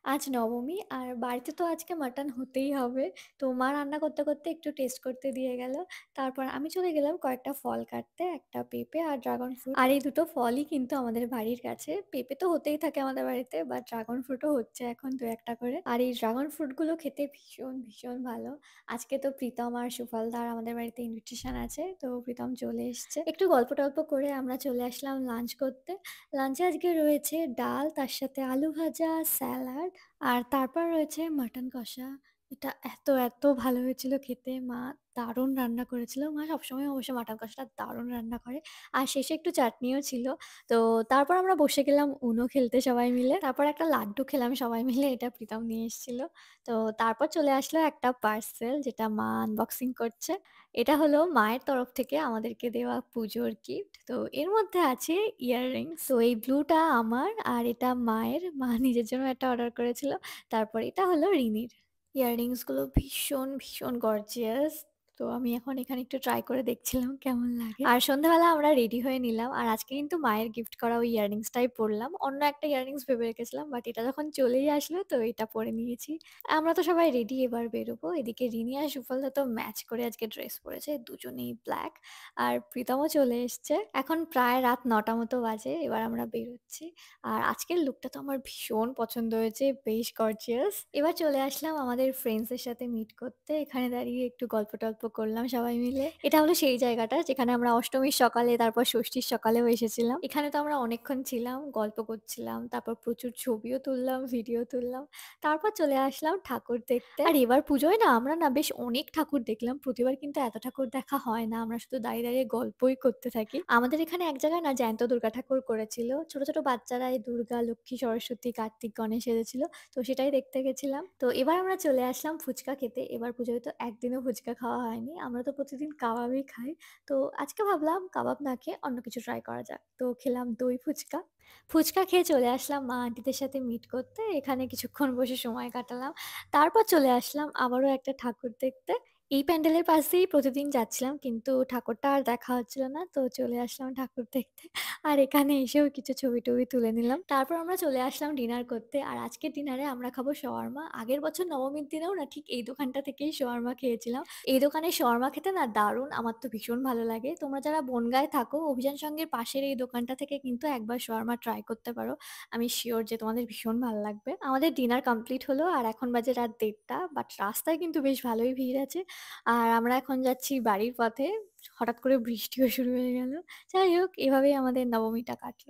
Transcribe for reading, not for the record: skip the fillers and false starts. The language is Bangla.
আজ নবমী আর বাড়িতে তো আজকে মাটন হতেই হবে। তো মা রান্না করতে, করতে একটু টেস্ট করতে দিয়ে গেল। তারপর আমি চলে গেলাম কয়েকটা ফল কাটতে। একটা পেঁপে আর ড্রাগন ফ্রুট। আর এই দুটো ফলই কিন্তু আমাদের বাড়ির কাছে। পেঁপে তো হতেই থাকে আমাদের বাড়িতে বাট ড্রাগন ফ্রুটও হচ্ছে এখন ২-১ টা করে। আর এই ড্রাগন ফ্রুটগুলো খেতে ভীষণ, ভীষণ ভালো। আজকে তো প্রীতম আর সুফলদার আমাদের বাড়িতে ইনভিটেশন আছে। তো প্রীতম চলে এসছে। একটু গল্প-টল্প করে আমরা চলে আসলাম লাঞ্চ করতে। লাঞ্চে আজকে রয়েছে ডাল, তার সাথে আলু ভাজা, স্যালাড আর তারপর রয়েছে মাটন কষা। এটা এত ভালো হয়েছিল খেতে। মা দারুণ রান্না করেছিল। মা সবসময় অবশ্য মাটন কষাটা দারুণ রান্না করে। আর শেষে একটু চাটনিও ছিল। তো তারপর আমরা বসে গেলাম UNO খেলতে সবাই মিলে। তারপর একটা লাড্ডু খেলাম সবাই মিলে। এটা প্রীতম নিয়ে এসেছিল। তো তারপর চলে আসলো একটা পার্সেল যেটা মা আনবক্সিং করছে। এটা হলো মায়ের তরফ থেকে আমাদেরকে দেওয়া পুজোর গিফট। তো এর মধ্যে আছে ইয়াররিংস। তো এই ব্লুটা আমার আর এটা মায়ের। মা নিজের জন্য একটা অর্ডার করেছিল। তারপর এটা হলো রিনির। ইয়াররিংস গুলো ভীষণ গর্জিয়াস। তো আমি এখন এখানে একটু ট্রাই করে দেখছিলাম কেমন লাগে। আর সন্ধ্যাবেলা আমরা রেডি হয়ে নিলাম। আর আজকে কিন্তু মায়ের গিফট করা ওই ইয়াররিংসটাই পড়লাম। অন্য একটা ইয়াররিংস ভেবে রেখেছিলাম বাট এটা যখন চলেই আসলো তো এটা পরে নিয়েছি। আমরা তো সবাই রেডি এবার বেরোবো। এদিকে রিনি আর সুফলদা তো ম্যাচ করে আজকে ড্রেস পরেছে। দুজনেই ব্লাক। আর প্রীতমও চলে এসছে। এখন প্রায় রাত ৯টা মতো বাজে। এবার আমরা বেরোচ্ছি। আর আজকের লুকটা তো আমার ভীষণ পছন্দ হয়েছে। বেশ গর্জিয়াস। এবার চলে আসলাম আমাদের ফ্রেন্ডস এর সাথে মিট করতে। এখানে দাঁড়িয়ে একটু গল্প-টল্প করলাম সবাই মিলে। এটা হলো সেই জায়গাটা যেখানে আমরা অষ্টমীর সকালে তারপর ষষ্ঠীর সকালেও এসেছিলাম। এখানে তো আমরা অনেকক্ষণ ছিলাম, গল্প করছিলাম। তারপর প্রচুর ছবিও তুললাম, ভিডিও তুললাম। তারপর চলে আসলাম ঠাকুর দেখতে। আর এবার পুজোয় না আমরা না বেশ অনেক ঠাকুর দেখলাম। প্রতিবার কিন্তু এত ঠাকুর দেখা হয় না। আমরা শুধু দাঁড়িয়ে গল্পই করতে থাকি। আমাদের এখানে এক জায়গায় না জ্যান্ত দুর্গা ঠাকুর করেছিল। ছোট বাচ্চারা এই দুর্গা, লক্ষ্মী, সরস্বতী, কার্তিক, গণেশ সেজেছিল। তো সেটাই দেখতে গেছিলাম। তো এবার আমরা চলে আসলাম ফুচকা খেতে। এবার পুজোয় তো একদিনও ফুচকা খাওয়া হয়নি। আমরা তো প্রতিদিন কাবাবই খাই। তো আজকে ভাবলাম কাবাব না খেয়ে অন্য কিছু ট্রাই করা যাক। তো খেলাম দই ফুচকা। ফুচকা খেয়ে চলে আসলাম মা আন্টিদের সাথে মিট করতে। এখানে কিছুক্ষণ বসে সময় কাটালাম। তারপর চলে আসলাম আবারও একটা ঠাকুর দেখতে। এই প্যান্ডেলের পাশেই প্রতিদিন যাচ্ছিলাম কিন্তু ঠাকুরটা আর দেখা হচ্ছিল না। তো চলে আসলাম ঠাকুর দেখতে। আর এখানে এসেও কিছু ছবি-টবি তুলে নিলাম। তারপর আমরা চলে আসলাম ডিনার করতে। আর আজকের ডিনারে আমরা খাবো শাওয়ারমা। আগের বছর নবমীর দিনেও না ঠিক এই দোকানটা থেকেই শাওয়ারমা খেয়েছিলাম। এই দোকানের শাওয়ারমা খেতে না দারুণ! আমার তো ভীষণ ভালো লাগে। তোমরা যারা বনগাঁয় থাকো অভিযান সংঘের পাশের এই দোকানটা থেকে কিন্তু একবার শাওয়ারমা ট্রাই করতে পারো। আমি সিউর যে তোমাদের ভীষণ ভালো লাগবে। আমাদের ডিনার কমপ্লিট হলো আর এখন বাজে রাত ১:৩০ বাট রাস্তায় কিন্তু বেশ ভালোই ভিড় আছে। আর আমরা এখন যাচ্ছি বাড়ির পথে। হঠাৎ করে বৃষ্টিও শুরু হয়ে গেল। যাই হোক এভাবেই আমাদের নবমীটা কাটলো।